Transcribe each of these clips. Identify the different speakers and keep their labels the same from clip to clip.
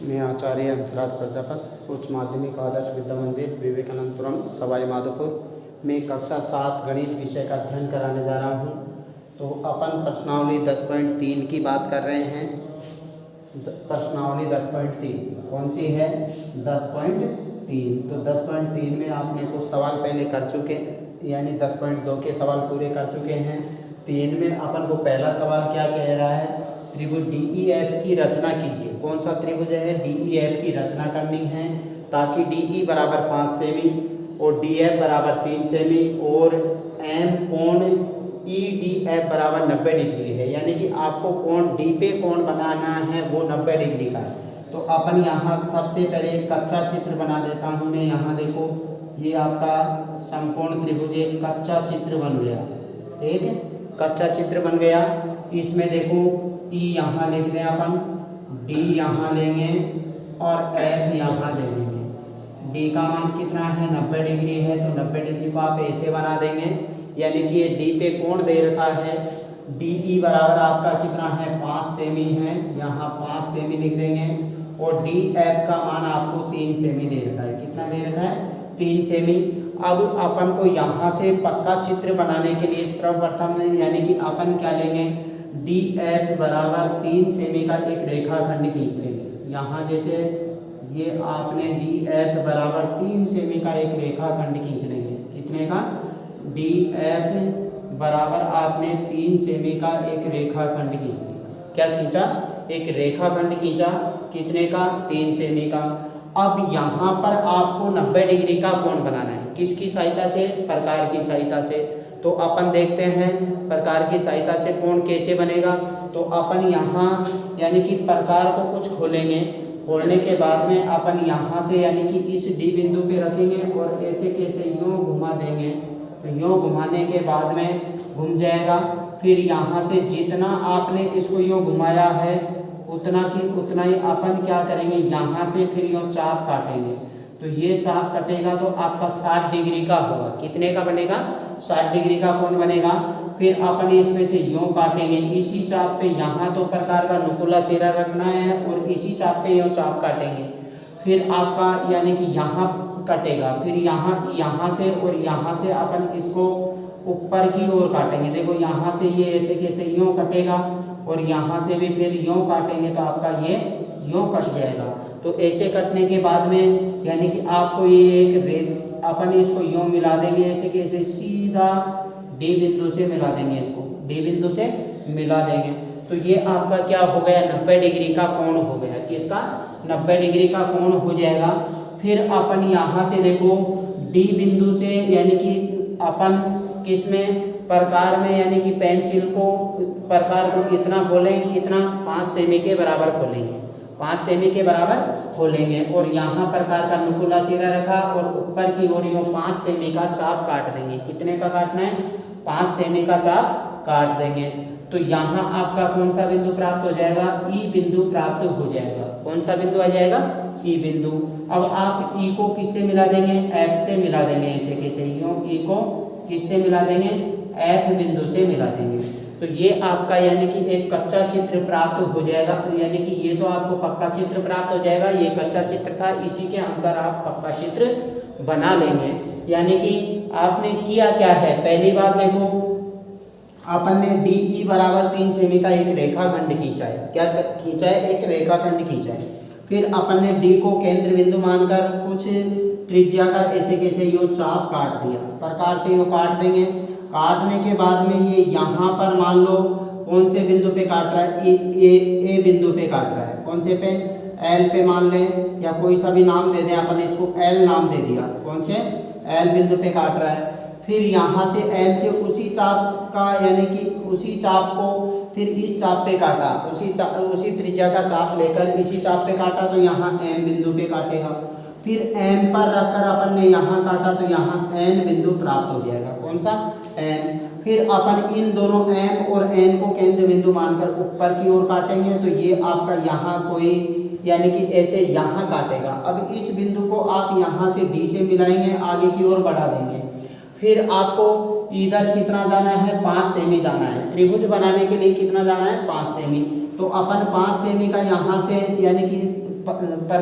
Speaker 1: मैं आचार्य हंसराज प्रजापत उच्च माध्यमिक आदर्श विद्या मंदिर विवेकानंदपुरम सवाई माधोपुर में कक्षा 7 गणित विषय का अध्ययन कराने जा रहा हूँ। तो अपन प्रश्नावली 10.3 की बात कर रहे हैं। प्रश्नावली 10.3 कौन सी है? 10.3। तो 10.3 में आपने कुछ सवाल पहले कर चुके, यानी 10.2 के सवाल पूरे कर चुके हैं। 3 में अपन को पहला सवाल क्या कह रहा है? त्रिभुज DEF की रचना कीजिए। कौन सा त्रिभुज है? DEF की रचना करनी है ताकि DE बराबर 5 सेमी और DF बराबर 3 सेमी और M कोण EDF बराबर 90 डिग्री है, यानी कि आपको कोण D पे कोण बनाना है वो 90 डिग्री का है। तो अपन यहाँ सबसे पहले कच्चा चित्र बना देता हूँ मैं। यहाँ देखो, ये आपका समकोण त्रिभुज एक कच्चा चित्र बन गया, एक कच्चा चित्र बन गया। इसमें देखो E यहाँ लिख दें अपन, D यहाँ लेंगे और F यहाँ ले लेंगे। D का मान कितना है? 90 डिग्री है, तो 90 डिग्री को आप ऐसे बना देंगे, यानी कि ये D पे कोण दे रखा है। DE बराबर आपका कितना है? 5 सेमी है, यहाँ 5 सेमी लिख देंगे और DF का मान आपको 3 सेमी दे रखा है। कितना दे रखा है? 3 सेमी। अब अपन को यहाँ से पक्का चित्र बनाने के लिए सर्वप्रथम यानी कि अपन क्या लेंगे? DF बराबर 3 सेमी का एक रेखाखंड खींच लेंगे। यहाँ जैसे ये आपने DF बराबर 3 सेमी का एक रेखाखंड खींच लेंगे। कितने का? DF बराबर आपने 3 सेमी का एक रेखाखंड खींच लिया। क्या खींचा? एक रेखाखंड खींचा। कितने का? 3 सेमी का। अब यहाँ पर आपको 90 डिग्री का कोण बनाना है। किसकी सहायता से? प्रकार की सहायता से। तो अपन देखते हैं प्रकार की सहायता से कोण कैसे बनेगा। तो अपन यहाँ यानी कि प्रकार को कुछ खोलेंगे, खोलने के बाद में अपन यहाँ से यानी कि इस D बिंदु पे रखेंगे और ऐसे कैसे यूँ घुमा देंगे। तो यूँ घुमाने के बाद में घूम जाएगा। फिर यहाँ से जितना आपने इसको यूँ घुमाया है उतना ही अपन क्या करेंगे? यहाँ से फिर यूँ चाप काटेंगे। तो ये चाप कटेगा तो आपका 60 डिग्री का होगा। कितने का बनेगा? 60 डिग्री का कोण बनेगा। फिर अपन इसमें से यूँ काटेंगे। इसी चाप पे यहाँ तो प्रकार का नुकुला सिरा रखना है और इसी चाप पे यूँ चाप काटेंगे। फिर आपका यानी कि यहाँ कटेगा, फिर यहाँ से और यहाँ से अपन इसको ऊपर की ओर काटेंगे। देखो यहाँ से ये ऐसे कैसे यूँ कटेगा और यहाँ से भी फिर यूँ काटेंगे तो आपका ये यूँ कट जाएगा। तो ऐसे कटने के बाद में यानी कि आपको ये एक अपन इसको यूँ मिला देंगे, ऐसे कैसे सीधा D बिंदु से मिला देंगे, इसको D बिंदु से मिला देंगे। तो ये आपका क्या हो गया? 90 डिग्री का कोण हो गया। किसका? 90 डिग्री का कोण हो जाएगा। फिर अपन यहाँ से देखो D बिंदु से यानी कि अपन किसमें? प्रकार में, यानी कि पेंसिल को प्रकार को इतना खोलें, कितना? 5 सेमी के बराबर खोलेंगे, 5 सेमी के बराबर खोलेंगे और यहाँ प्रकार का नुकुला सिरा रखा और ऊपर की ओर यूँ 5 सेमी का चाप काट देंगे। कितने का काटना है? 5 सेमी का चाप काट देंगे। तो यहाँ आपका कौन सा बिंदु प्राप्त हो जाएगा? E बिंदु प्राप्त हो जाएगा। कौन सा बिंदु आ जाएगा? E बिंदु। अब आप E को किससे मिला देंगे? F से मिला देंगे। ऐसे कैसे यूँ E को किससे मिला देंगे? F बिंदु से मिला देंगे। तो ये आपका यानी कि एक कच्चा चित्र प्राप्त हो जाएगा। यानी कि ये तो आपको पक्का चित्र प्राप्त हो जाएगा। ये कच्चा चित्र था, इसी के अंदर आप पक्का चित्र बना लेंगे। यानी कि आपने किया क्या है? पहली बात देखो, अपन ने DE बराबर 3 सेमी का एक रेखाखंड खींचा है। क्या खींचा है? एक रेखाखंड खींचा है। फिर अपन ने D को केंद्र बिंदु मानकर कुछ त्रिज्या का ऐसे कैसे यूँ चाप काट दिया। प्रकार से यूँ काट देंगे। काटने के बाद में ये यहाँ पर मान लो कौन से बिंदु पे काट रहा है? ए बिंदु पे काट रहा है। कौन से पे? L पे मान लें, या कोई सा भी नाम दे दें अपन इसको, L नाम दे दिया। कौन से? L बिंदु पे काट रहा है। फिर यहाँ से L से उसी चाप का यानी कि उसी चाप को फिर इस चाप पे काटा, उसी त्रिज्या का चाप लेकर इसी चाप पे काटा तो यहाँ M बिंदु पे काटेगा। फिर M पर रखकर अपन ने यहाँ काटा तो यहाँ N बिंदु प्राप्त हो जाएगा। कौन सा? N। फिर अपन इन दोनों M और N को केंद्र बिंदु मानकर ऊपर की ओर काटेंगे तो ये आपका यहाँ कोई यानी कि ऐसे यहाँ काटेगा। अब इस बिंदु को आप यहाँ से D से मिलाएंगे, आगे की ओर बढ़ा देंगे। फिर आपको इधर कितना जाना है? 5 सेमी जाना है। त्रिभुज बनाने के लिए कितना जाना है? 5 सेमी। तो अपन 5 सेमी का यहाँ से यानी कि पर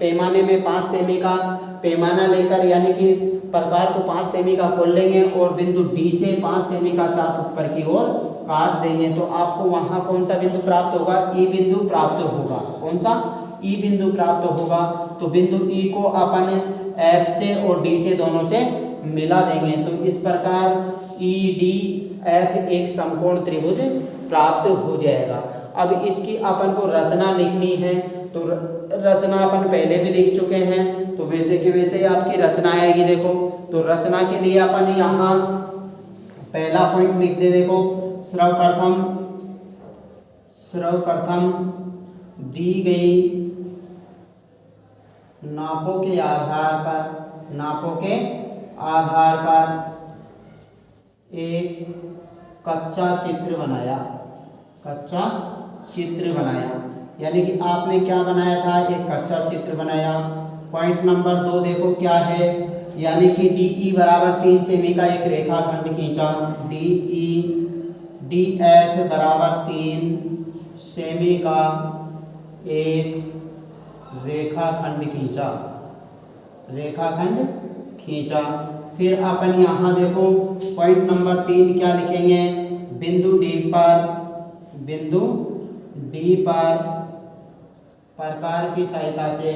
Speaker 1: पैमाने में 5 सेमी का पैमाना लेकर यानी कि प्रकार को 5 सेमी का खोल लेंगे और बिंदु डी से 5 सेमी का चाप ऊपर की ओर काट देंगे तो आपको वहाँ कौन सा बिंदु प्राप्त होगा? ई बिंदु प्राप्त होगा। कौन सा? ई बिंदु प्राप्त होगा। तो बिंदु ई को अपन एफ से और डी से दोनों से मिला देंगे तो इस प्रकार ई डी एफ एक समकोण त्रिभुज प्राप्त हो जाएगा। अब इसकी अपन को रचना लिखनी है तो रचना अपन पहले भी लिख चुके हैं तो वैसे के वैसे ही आपकी रचना आएगी। देखो तो रचना के लिए अपन यहाँ पहला पॉइंट लिख दे। देखो सर्वप्रथम दी गई नापों के आधार पर एक कच्चा चित्र बनाया यानी कि आपने क्या बनाया था? एक कच्चा चित्र बनाया। पॉइंट नंबर 2 देखो क्या है यानी कि DE बराबर 3 सेमी का एक रेखाखंड खींचा। DF बराबर 3 सेमी का एक रेखाखंड खींचा। फिर अपन यहाँ देखो पॉइंट नंबर 3 क्या लिखेंगे? बिंदु डी पर प्रकार की सहायता से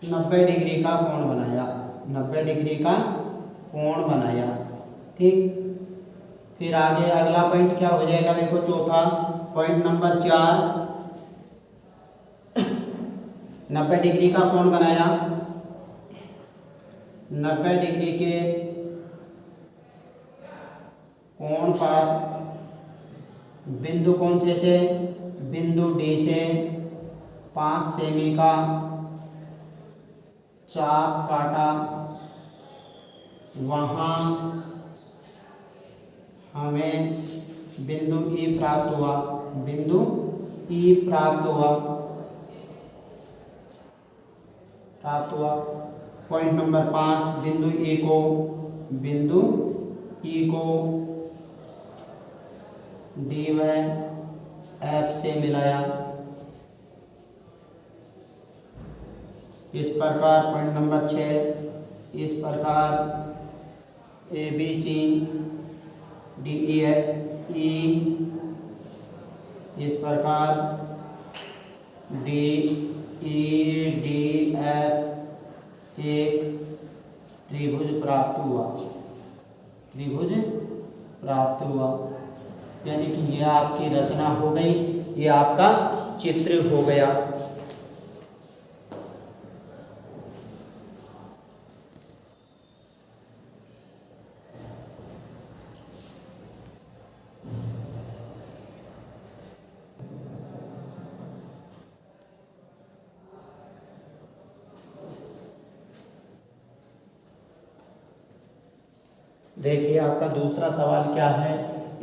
Speaker 1: 90 डिग्री का कोण बनाया। ठीक। फिर आगे अगला पॉइंट क्या हो जाएगा? देखो चौथा पॉइंट नंबर 4 90 डिग्री का कोण बनाया। 90 डिग्री के कोण पर बिंदु कौन से बिंदु डी से 5 सेमी का चाप काटा। वहाँ हमें बिंदु ई प्राप्त हुआ। पॉइंट नंबर 5 बिंदु ई को डी व एफ से मिलाया। इस प्रकार पॉइंट नंबर 6 इस प्रकार ABC DE इस प्रकार DEDF एक त्रिभुज प्राप्त हुआ। यानी कि यह आपकी रचना हो गई, ये आपका चित्र हो गया। देखिए आपका दूसरा सवाल क्या है?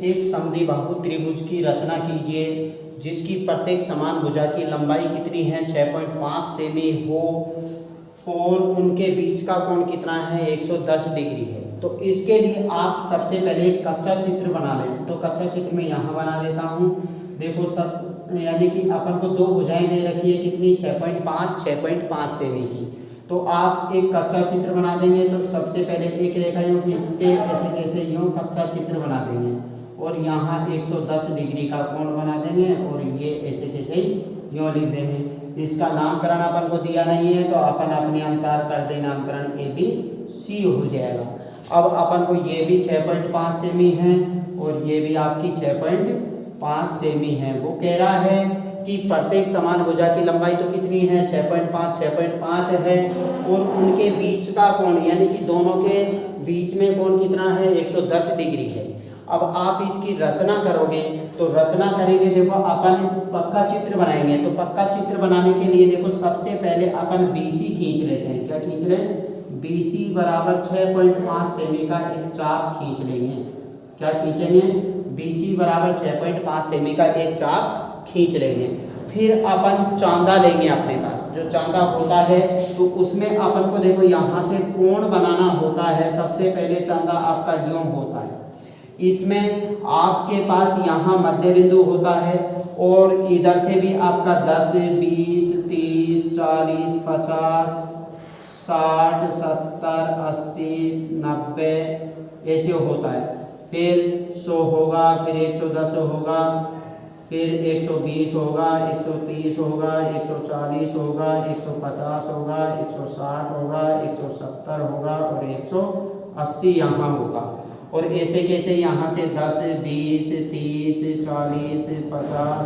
Speaker 1: एक समद्विबाहु त्रिभुज की रचना कीजिए जिसकी प्रत्येक समान भुजा की लंबाई कितनी है? 6.5 सेमी हो और उनके बीच का कोण कितना है? 110 डिग्री है। तो इसके लिए आप सबसे पहले एक कच्चा चित्र बना लें। तो कच्चा चित्र मैं यहाँ बना देता हूँ। देखो सब यानी कि अपन को दो भुजाएं दे रखी है कितनी? 6.5 सेमी की। तो आप एक कच्चा चित्र बना देंगे तो सबसे पहले एक रेखा यूँ खींचते ऐसे जैसे यूँ कच्चा चित्र बना देंगे और यहाँ 110 डिग्री का कोण बना देंगे और ये ऐसे जैसे ही यूँ लिख देंगे। इसका नामकरण अपन को दिया नहीं है तो अपन अपने अनुसार कर दे नामकरण ABC हो जाएगा। अब अपन को ये भी 6.5 सेमी है और ये भी आपकी 6.5 सेमी है। वो कह रहा है कि प्रत्येक समान भुजा की लंबाई तो कितनी है? 6.5 है और उनके बीच का कोण यानी कि दोनों के बीच में कोण कितना है? 110 डिग्री है। अब आप इसकी रचना करोगे तो रचना करेंगे। देखो अपन पक्का चित्र बनाएंगे तो पक्का चित्र बनाने के लिए देखो सबसे पहले अपन BC खींच लेते हैं। क्या खींच रहे हैं? BC बराबर 6.5 सेमी का एक चाप खींच लेंगे। क्या खींचेंगे? BC बराबर 6.5 सेमी का एक चाप खींच लेंगे। फिर अपन चांदा लेंगे अपने पास, जो चांदा होता है तो उसमें अपन को देखो यहाँ से कोण बनाना होता है। सबसे पहले चांदा आपका यूँ होता है, इसमें आपके पास यहाँ मध्य बिंदु होता है और इधर से भी आपका 10, 20, 30, 40, 50, 60, 70, 80, 90 ऐसे होता है। फिर 100 होगा, फिर 110 होगा, फिर 120 होगा, 130 होगा, 140 होगा, 150 होगा, 160 होगा, 170 होगा और 180 यहाँ होगा। और ऐसे कैसे यहाँ से 10, 20, 30, 40, 50,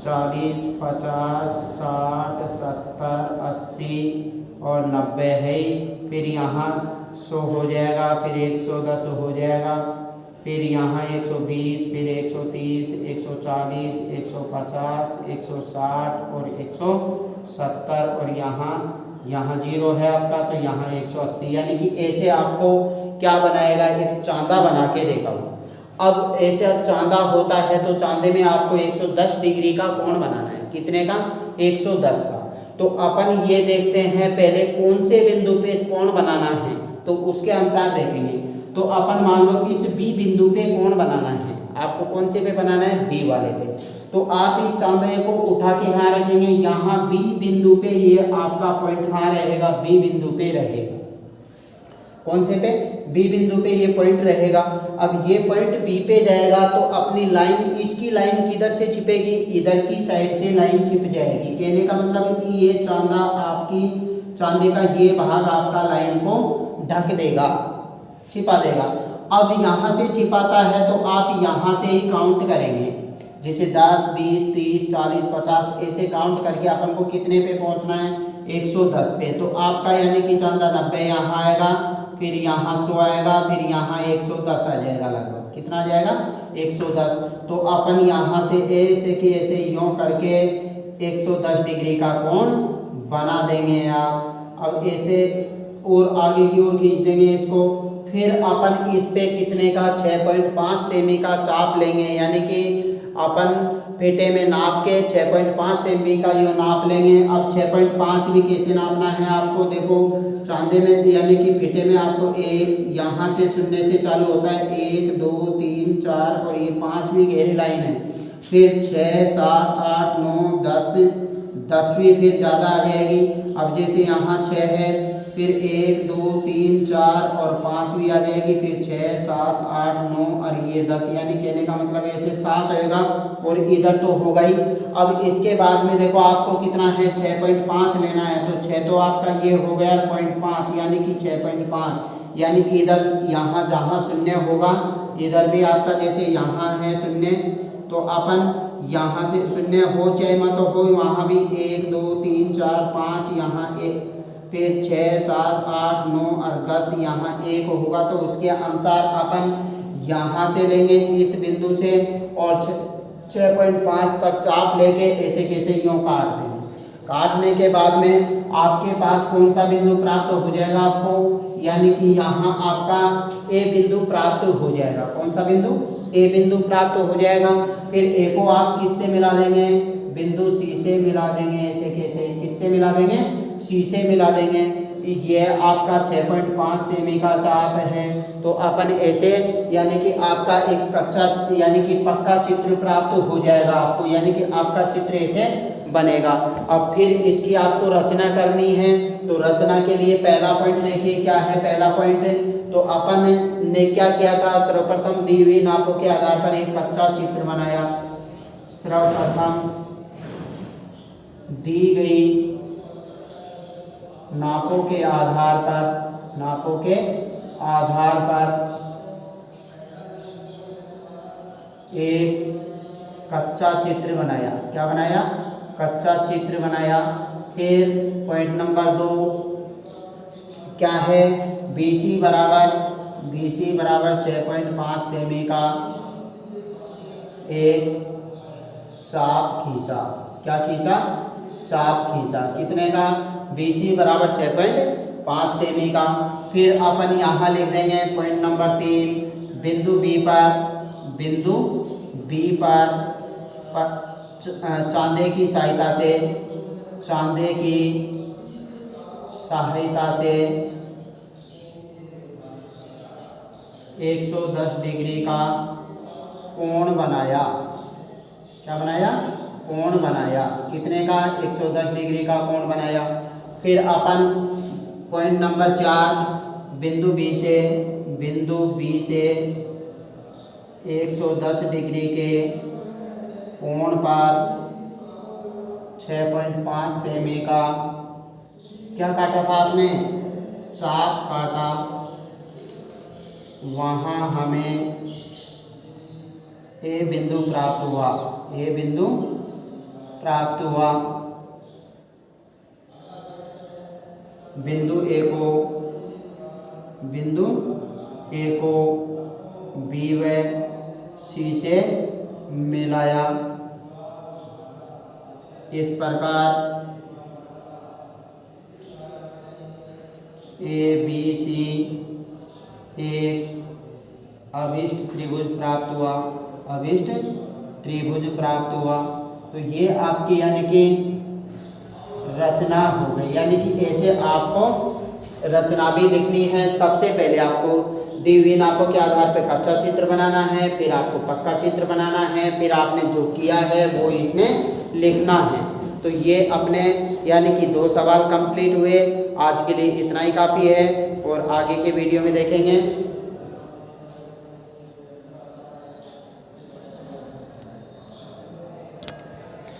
Speaker 1: 40, 50, 60, 70, 80 और 90 है। फिर यहाँ 100 हो जाएगा, फिर 110 हो जाएगा, फिर यहाँ 120, फिर 130, 140, 150, 160 और 170 और यहाँ 0 है आपका, तो यहाँ 180। यानी कि ऐसे आपको क्या बनाएगा, एक चांदा बना के देगा। अब ऐसे चांदा होता है तो चांदे में आपको 110 डिग्री का कोण बनाना है। कितने का? 110 का। तो अपन ये देखते हैं पहले कौन से बिंदु पे कोण बनाना है, तो उसके अनुसार देखेंगे। तो अपन मान लो इस बी बिंदु पे कोण बनाना है, आपको कौन से पे बनाना है? बी वाले पे। तो आप इस चांदे को उठा के कहाँ रखेंगे? यहाँ बी बिंदु पे। ये आपका पॉइंट कहाँ रहेगा? बी बिंदु पे रहेगा। कौन से पे? बी बिंदु पे ये पॉइंट रहेगा। अब ये पॉइंट बी पे जाएगा तो अपनी लाइन, इसकी लाइन किधर से छिपेगी? इधर की साइड से लाइन छिप जाएगी। कहने का मतलब ये चांदा आपकी, चांदे का ये भाग आपका लाइन को ढक देगा, छिपा देगा। अब यहाँ से छिपाता है तो आप यहाँ से ही काउंट करेंगे, जैसे 10, 20, 30, 40, 50 ऐसे काउंट करके अपन को कितने पे पहुँचना है? 110 पे। तो आपका यानी कि चांदा 90 यहाँ आएगा, फिर यहाँ 100 आएगा, फिर यहाँ 110 आ जाएगा। लगभग कितना आ जाएगा? 110। तो अपन यहाँ से ऐसे कि ऐसे यूँ करके 110 डिग्री का कोण बना देंगे आप। अब ऐसे और आगे की ओर खींच देंगे इसको। फिर अपन इस पे कितने का? 6.5 सेमी का चाप लेंगे, यानी कि अपन पेटे में नाप के 6.5 सेमी का यो नाप लेंगे। अब 6.5 भी कैसे नापना है आपको? देखो चांदे में यानी कि पेटे में आपको एक यहाँ से शून्य से चालू होता है, 1, 2, 3, 4 और ये 5वीं गहरी लाइन है। फिर 6, 7, 8, 9, 10, 10वीं फिर ज़्यादा आ जाएगी। अब जैसे यहाँ 6 है, फिर 1, 2, 3, 4 और 5वीं आ जाएगी, फिर 6, 7, 8, 9 और ये 10। यानी कहने का मतलब ऐसे 7 होएगा और इधर तो होगा ही। अब इसके बाद में देखो आपको कितना है? 6.5 लेना है। तो 6 तो आपका ये हो गया 0.5, यानी कि 6.5। यानी कि इधर यहाँ जहाँ शून्य होगा इधर भी आपका, जैसे यहाँ है शून्य, तो अपन यहाँ से शून्य हो चाहे मत हो, वहाँ भी 1, 2, 3, 4, 5 यहाँ 1, फिर 6, 7, 8, 9 और 10 यहाँ 1 होगा। तो उसके अनुसार अपन यहाँ से लेंगे इस बिंदु से और 6.5 तक चाप लेके ऐसे कैसे यूँ काट देंगे। काटने के बाद में आपके पास कौन सा बिंदु प्राप्त हो जाएगा आपको? यानी कि यहाँ आपका ए बिंदु प्राप्त हो जाएगा। कौन सा बिंदु? ए बिंदु प्राप्त हो जाएगा। फिर ए को आप किससे मिला देंगे? बिंदु सी से मिला देंगे। ऐसे कैसे? किससे मिला देंगे? सी से मिला देंगे। ये आपका 6.5 सेमी का चाप है। तो अपन ऐसे यानी कि आपका एक कच्चा यानी कि पक्का चित्र प्राप्त हो जाएगा आपको, यानी कि आपका चित्र ऐसे बनेगा। अब फिर इसकी आपको रचना करनी है। तो रचना के लिए पहला पॉइंट देखिए क्या है। पहला पॉइंट तो अपन ने क्या किया था? सर्वप्रथम दी हुई नापों के आधार पर एक कच्चा चित्र बनाया। सर्वप्रथम दी गई नापों के आधार पर एक कच्चा चित्र बनाया। क्या बनाया? कच्चा चित्र बनाया। फिर पॉइंट नंबर 2 क्या है? BC बराबर 6.5 सेमी का एक चाप खींचा। क्या खींचा? चाप खींचा। कितने का? BC बराबर 6.5 सेमी का। फिर अपन यहाँ लिख देंगे पॉइंट नंबर 3, बिंदु B पर चांदे की सहायता से 110 डिग्री का कोण बनाया। क्या बनाया? कोण बनाया। कितने का? 110 डिग्री का कोण बनाया। फिर अपन पॉइंट नंबर 4 बिंदु बी से 110 डिग्री के कोण पर 6.5 सेमी का क्या काटा था आपने? चाप काटा। वहाँ हमें ए बिंदु प्राप्त हुआ। ए बिंदु प्राप्त हुआ। बिंदु ए को बी व सी से मिलाया। इस प्रकार ए बी सी एक अभिष्ट त्रिभुज प्राप्त हुआ। अभिष्ट त्रिभुज प्राप्त हुआ। तो ये आपकी यानी कि रचना हो गई। यानी कि ऐसे आपको रचना भी लिखनी है। सबसे पहले आपको दी हुई नापों के आधार पर कच्चा चित्र बनाना है, फिर आपको पक्का चित्र बनाना है, फिर आपने जो किया है वो इसमें लिखना है। तो ये अपने यानी कि 2 सवाल कंप्लीट हुए। आज के लिए इतना ही काफ़ी है और आगे के वीडियो में देखेंगे।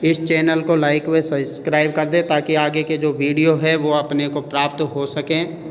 Speaker 1: इस चैनल को लाइक व सब्सक्राइब कर दे ताकि आगे के जो वीडियो है वो अपने को प्राप्त हो सकें।